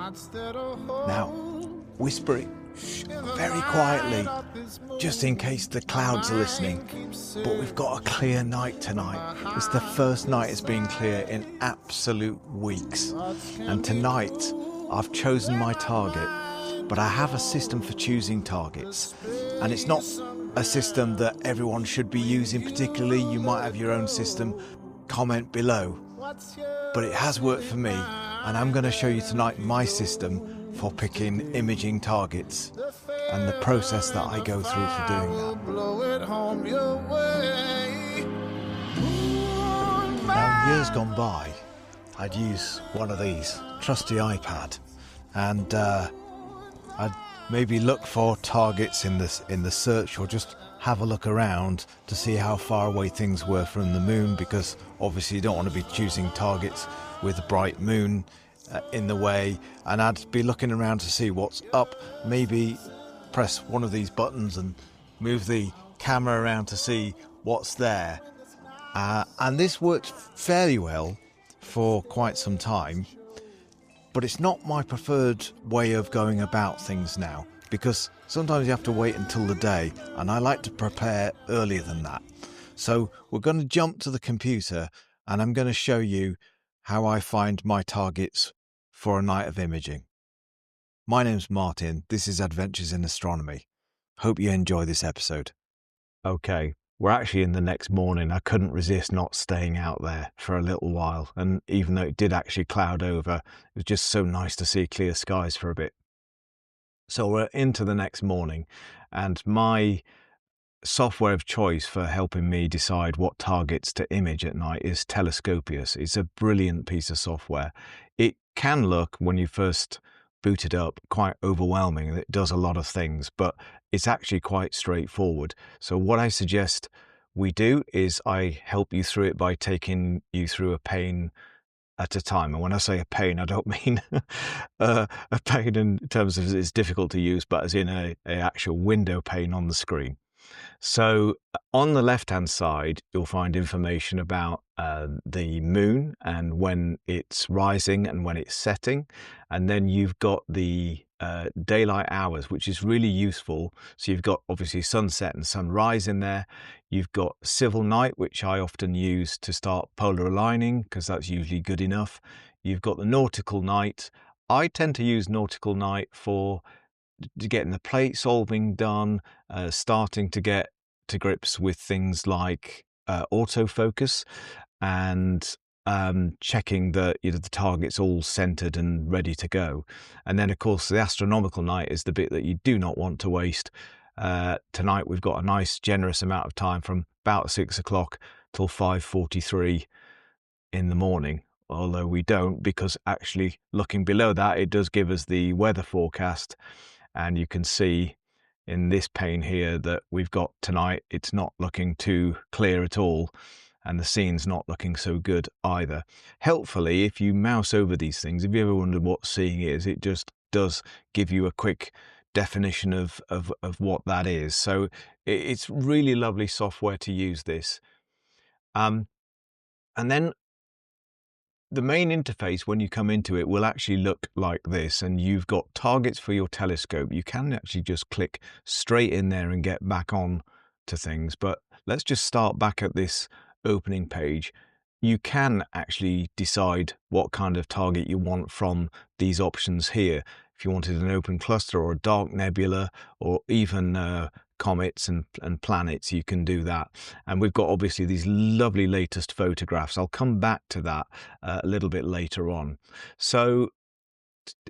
Now, whisper it very quietly, just in case the clouds are listening. But we've got a clear night tonight. It's the first night it's been clear in absolute weeks. And tonight, I've chosen my target, but I have a system for choosing targets. And it's not a system that everyone should be using particularly. You might have your own system. Comment below. But it has worked for me, and I'm going to show you tonight my system for picking imaging targets and the process that I go through for doing that. Now, years gone by, I'd use one of these, trusty iPad, and I'd maybe look for targets in the search, or just have a look around to see how far away things were from the moon, because obviously you don't want to be choosing targets with a bright moon in the way. And I'd be looking around to see what's up, maybe press one of these buttons and move the camera around to see what's there. And this worked fairly well for quite some time, but it's not my preferred way of going about things now, because sometimes you have to wait until the day, and I like to prepare earlier than that. So we're going to jump to the computer, and I'm going to show you how I find my targets for a night of imaging. My name's Martin. This is Adventures in Astronomy. Hope you enjoy this episode. Okay, we're actually in the next morning. I couldn't resist not staying out there for a little while, and even though it did actually cloud over, it was just so nice to see clear skies for a bit. So we're into the next morning, and my software of choice for helping me decide what targets to image at night is Telescopius. It's a brilliant piece of software. It can look, when you first boot it up, quite overwhelming, and it does a lot of things, but it's actually quite straightforward. So what I suggest we do is I help you through it by taking you through a pane at a time. And when I say a pane, I don't mean a pane in terms of it's difficult to use, but as in a actual window pane on the screen. So on the left-hand side, you'll find information about the moon and when it's rising and when it's setting. And then you've got the daylight hours, which is really useful. So you've got obviously sunset and sunrise in there. You've got civil night, which I often use to start polar aligning, because that's usually good enough. You've got the nautical night. I tend to use nautical night for getting the plate solving done, starting to get to grips with things like autofocus, and checking that the target's all centered and ready to go. And then of course the astronomical night is the bit that you do not want to waste. Tonight we've got a nice generous amount of time from about 6 o'clock till 5:43 in the morning, although we don't, because actually looking below that, it does give us the weather forecast, and you can see in this pane here that we've got tonight, it's not looking too clear at all, and the scene's not looking so good either. Helpfully, if you mouse over these things, if you ever wondered what seeing is, it just does give you a quick definition of what that is. So it's really lovely software to use this. And then the main interface, when you come into it, will actually look like this, and you've got targets for your telescope. You can actually just click straight in there and get back on to things, but let's just start back at this opening page. You can actually decide what kind of target you want from these options here. If you wanted an open cluster or a dark nebula, or even comets and planets, you can do that. And we've got obviously these lovely latest photographs. I'll come back to that a little bit later on. So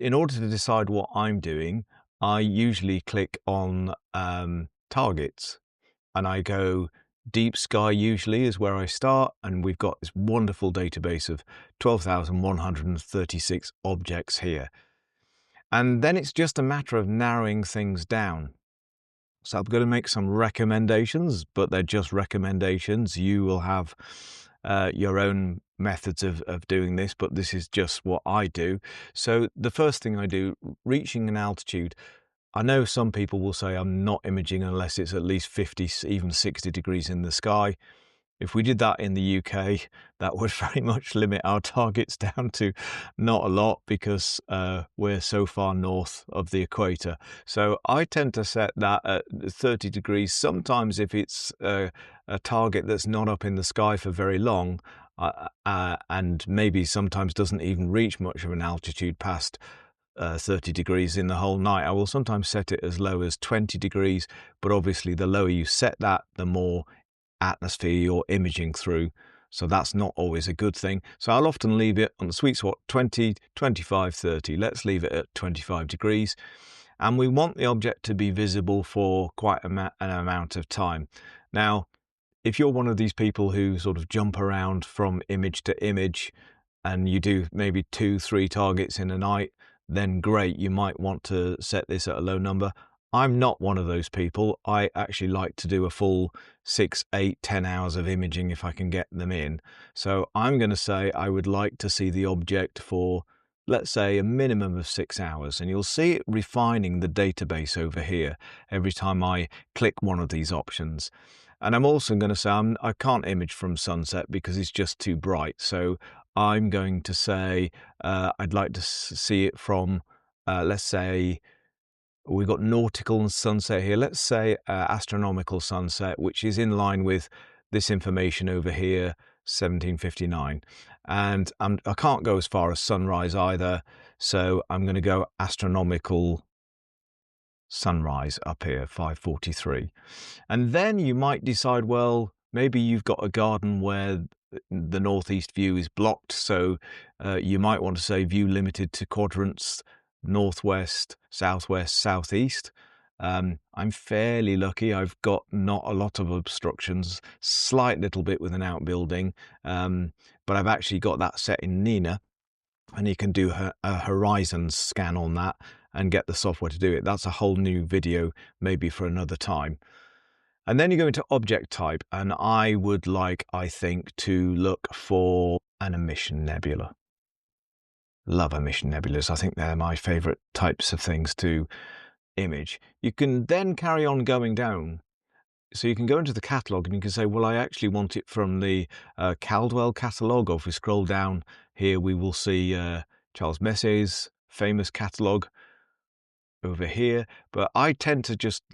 in order to decide what I'm doing, I usually click on targets, and I go deep sky usually is where I start, and we've got this wonderful database of 12,136 objects here. And then it's just a matter of narrowing things down. So I'm going to make some recommendations, but they're just recommendations. You will have your own methods of doing this, but this is just what I do. So the first thing I do, reaching an altitude. I know some people will say I'm not imaging unless it's at least 50, even 60 degrees in the sky. If we did that in the UK, that would very much limit our targets down to not a lot, because we're so far north of the equator. So I tend to set that at 30 degrees. Sometimes if it's a target that's not up in the sky for very long, and maybe sometimes doesn't even reach much of an altitude past 30 degrees in the whole night, I will sometimes set it as low as 20 degrees. But obviously the lower you set that, the more atmosphere you're imaging through, so that's not always a good thing. So I'll often leave it on the sweet spot, 20, 25, 30. Let's leave it at 25 degrees. And we want the object to be visible for quite an amount of time. Now, if you're one of these people who sort of jump around from image to image, and you do maybe 2-3 targets in a night, then great, you might want to set this at a low number. I'm not one of those people. I actually like to do a full 6, 8, 10 hours of imaging if I can get them in. So I'm going to say I would like to see the object for, let's say, a minimum of 6 hours. And you'll see it refining the database over here every time I click one of these options. And I'm also going to say I can't image from sunset because it's just too bright. So I'm going to say I'd like to see it from, let's say, we've got nautical and sunset here. Let's say astronomical sunset, which is in line with this information over here, 1759. And I can't go as far as sunrise either, so I'm going to go astronomical sunrise up here, 543. And then you might decide, well, maybe you've got a garden where the northeast view is blocked, so you might want to say view limited to quadrants northwest, southwest, southeast. I'm fairly lucky. I've got not a lot of obstructions, slight little bit with an outbuilding, but I've actually got that set in Nina, and you can do a horizon scan on that and get the software to do it. That's a whole new video, maybe for another time. And then you go into object type, and I would like, I think, to look for an emission nebula. Love emission nebulas. I think they're my favorite types of things to image. You can then carry on going down. So you can go into the catalogue and you can say, well, I actually want it from the Caldwell catalogue. Or if we scroll down here, we will see Charles Messier's famous catalogue over here. But I tend to just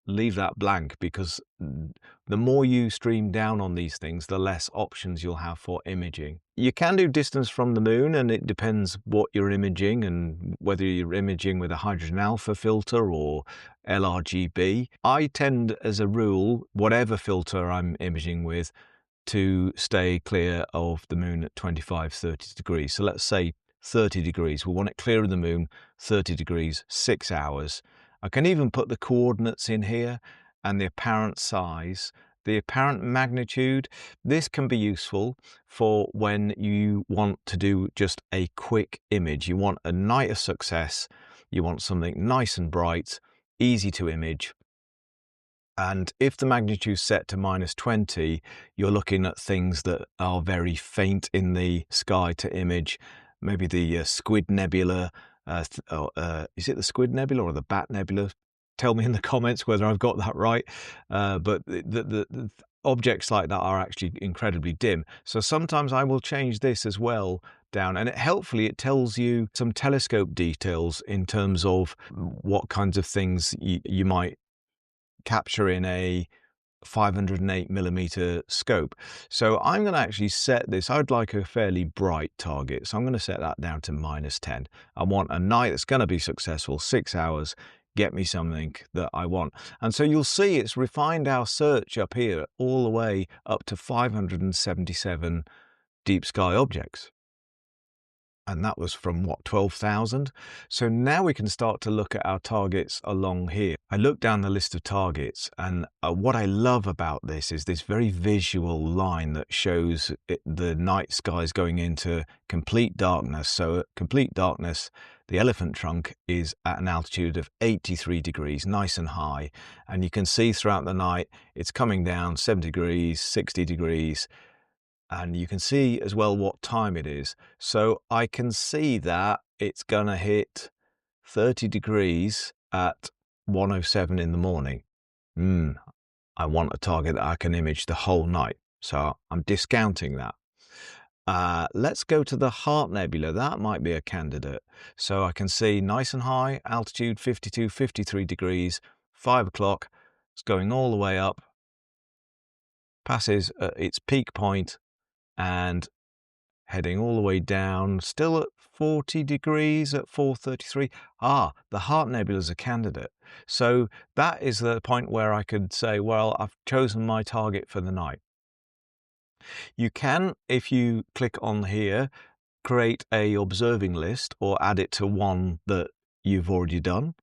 leave that blank, because the more you stream down on these things, the less options you'll have for imaging. You can do distance from the moon, and it depends what you're imaging and whether you're imaging with a hydrogen alpha filter or LRGB. I tend, as a rule, whatever filter I'm imaging with, to stay clear of the moon at 25, 30 degrees. So let's say 30 degrees. We want it clear of the moon, 30 degrees, 6 hours. I can even put the coordinates in here and the apparent size, the apparent magnitude. This can be useful for when you want to do just a quick image. You want a night of success. You want something nice and bright, easy to image. And if the magnitude is set to -20, you're looking at things that are very faint in the sky to image. Maybe the Squid Nebula. Is it the Squid Nebula or the Bat Nebula? Tell me in the comments whether I've got that right. But the objects like that are actually incredibly dim. So sometimes I will change this as well down, and helpfully it tells you some telescope details in terms of what kinds of things you might capture in a 508mm scope. So I'm going to actually set this. I'd like a fairly bright target, so I'm going to set that down to -10. I want a night that's going to be successful, 6 hours, get me something that I want. And so you'll see it's refined our search up here all the way up to 577 deep sky objects. And that was from, what, 12,000? So now we can start to look at our targets along here. I looked down the list of targets, and what I love about this is this very visual line that shows the night skies going into complete darkness. So at complete darkness, the elephant trunk is at an altitude of 83 degrees, nice and high. And you can see throughout the night, it's coming down 70 degrees, 60 degrees. And you can see as well what time it is. So I can see that it's going to hit 30 degrees at 1:07 in the morning. I want a target that I can image the whole night. So I'm discounting that. Let's go to the Heart Nebula. That might be a candidate. So I can see nice and high, altitude 52, 53 degrees, 5 o'clock. It's going all the way up, passes at its peak point and heading all the way down, still at 40 degrees at 4:33. The Heart Nebula is a candidate. So that is the point where I could say, well, I've chosen my target for the night. You can, if you click on here, create a observing list or add it to one that you've already done.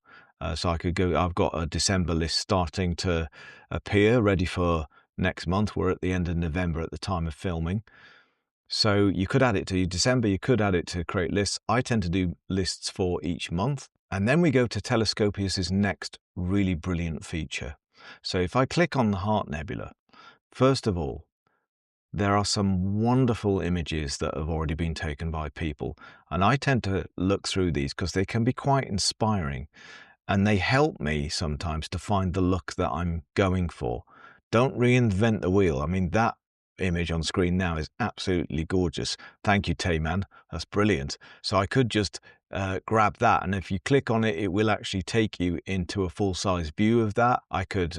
So I could go, I've got a December list starting to appear, ready for next month. We're at the end of November at the time of filming. So you could add it to December, you could add it to create lists. I tend to do lists for each month. And then we go to Telescopius's next really brilliant feature. So if I click on the Heart Nebula, first of all, there are some wonderful images that have already been taken by people. And I tend to look through these because they can be quite inspiring. And they help me sometimes to find the look that I'm going for. Don't reinvent the wheel. I mean, that image on screen now is absolutely gorgeous. Thank you, Tayman. That's brilliant. So I could just grab that, and if you click on it, it will actually take you into a full-size view of that. I could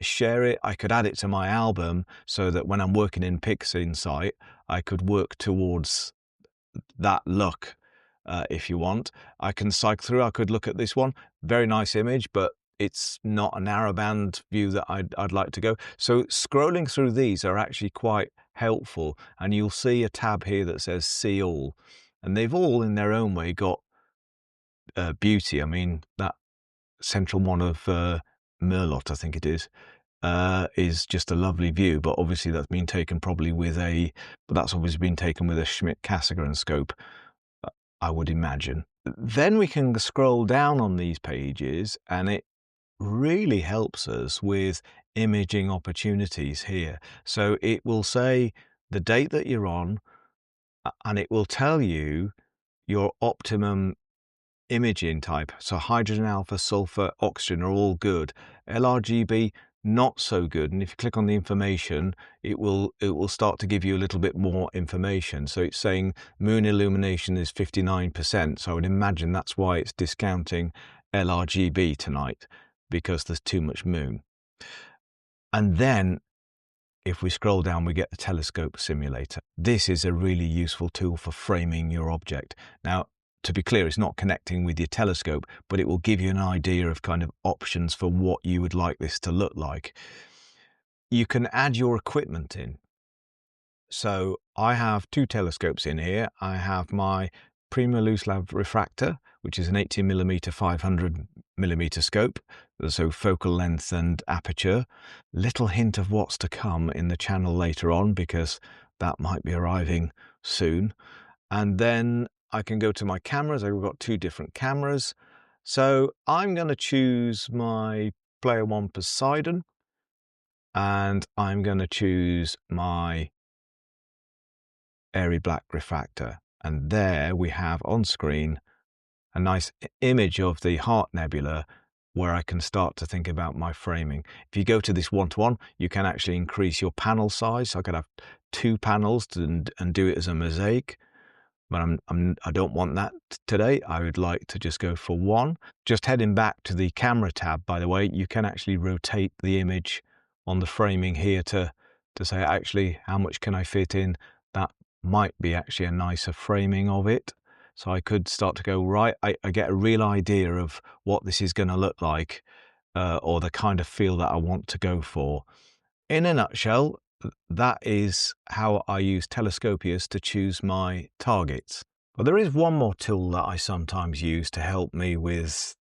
share it. I could add it to my album so that when I'm working in PixInsight, I could work towards that look. If you want, I can cycle through. I could look at this one. Very nice image, but it's not a narrowband view that I'd like to go. So scrolling through these are actually quite helpful. And you'll see a tab here that says See All. And they've all in their own way got beauty. I mean, that central one of Merlot, I think it is just a lovely view. But obviously that's been taken probably with that's obviously been taken with a Schmidt-Cassegrain scope, I would imagine. Then we can scroll down on these pages and it really helps us with imaging opportunities here. So it will say the date that you're on and it will tell you your optimum imaging type. So hydrogen, alpha, sulfur, oxygen are all good. LRGB, not so good. And if you click on the information, it will start to give you a little bit more information. So it's saying moon illumination is 59%. So I would imagine that's why it's discounting LRGB tonight, because there's too much moon. And then if we scroll down, we get the telescope simulator. This is a really useful tool for framing your object. Now, to be clear, it's not connecting with your telescope, but it will give you an idea of kind of options for what you would like this to look like. You can add your equipment in. So I have two telescopes in here. I have my Prima Loose Lab refractor, which is an 80mm 500mm scope, so focal length and aperture. Little hint of what's to come in the channel later on, because that might be arriving soon. And then I can go to my cameras. I've got two different cameras. So I'm going to choose my Player One Poseidon, and I'm going to choose my airy black refractor. And there we have on screen a nice image of the Heart Nebula, where I can start to think about my framing. If you go to this 1:1, you can actually increase your panel size. So I could have two panels and do it as a mosaic. But I don't want that today. I would like to just go for one. Just heading back to the camera tab, by the way, you can actually rotate the image on the framing here to say, actually, how much can I fit in? That might be actually a nicer framing of it. So I could start to go, right, I get a real idea of what this is going to look like, or the kind of feel that I want to go for. In a nutshell, that is how I use Telescopius to choose my targets. But there is one more tool that I sometimes use to help me with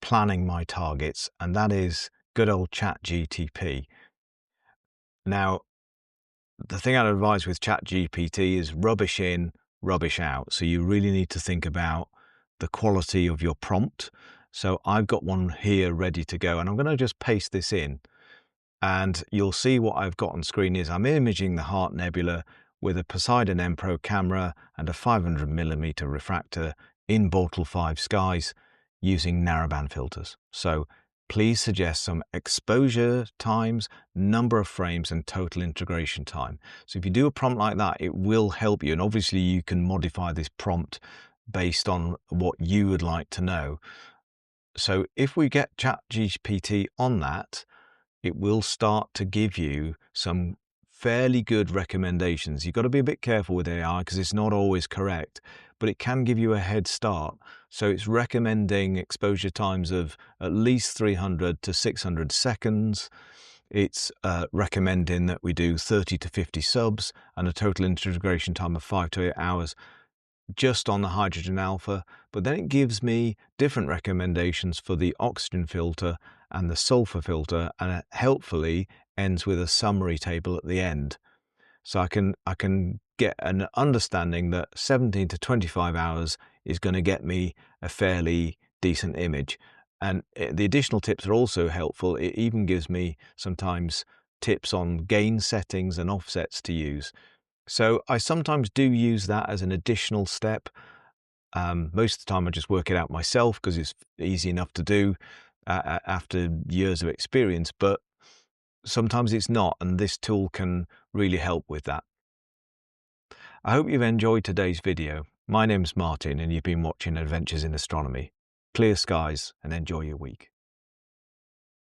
planning my targets, and that is good old ChatGPT. Now, the thing I'd advise with ChatGPT is rubbish in, rubbish out. So you really need to think about the quality of your prompt. So I've got one here ready to go, and I'm going to just paste this in. And you'll see what I've got on screen is I'm imaging the Heart Nebula with a Poseidon M Pro camera and a 500mm refractor in Bortle 5 skies using narrowband filters. So please suggest some exposure times, number of frames, and total integration time. So if you do a prompt like that, it will help you. And obviously you can modify this prompt based on what you would like to know. So if we get ChatGPT on that, it will start to give you some fairly good recommendations. You've got to be a bit careful with AI because it's not always correct, but it can give you a head start. So it's recommending exposure times of at least 300 to 600 seconds. It's recommending that we do 30 to 50 subs and a total integration time of 5 to 8 hours just on the hydrogen alpha, but then it gives me different recommendations for the oxygen filter and the sulfur filter, and it helpfully ends with a summary table at the end. So I can get an understanding that 17 to 25 hours is going to get me a fairly decent image. And the additional tips are also helpful. It even gives me sometimes tips on gain settings and offsets to use. So I sometimes do use that as an additional step. Most of the time I just work it out myself because it's easy enough to do after years of experience, but sometimes it's not, and this tool can really help with that. I hope you've enjoyed today's video. My name's Martin and you've been watching Adventures in Astronomy. Clear skies and enjoy your week.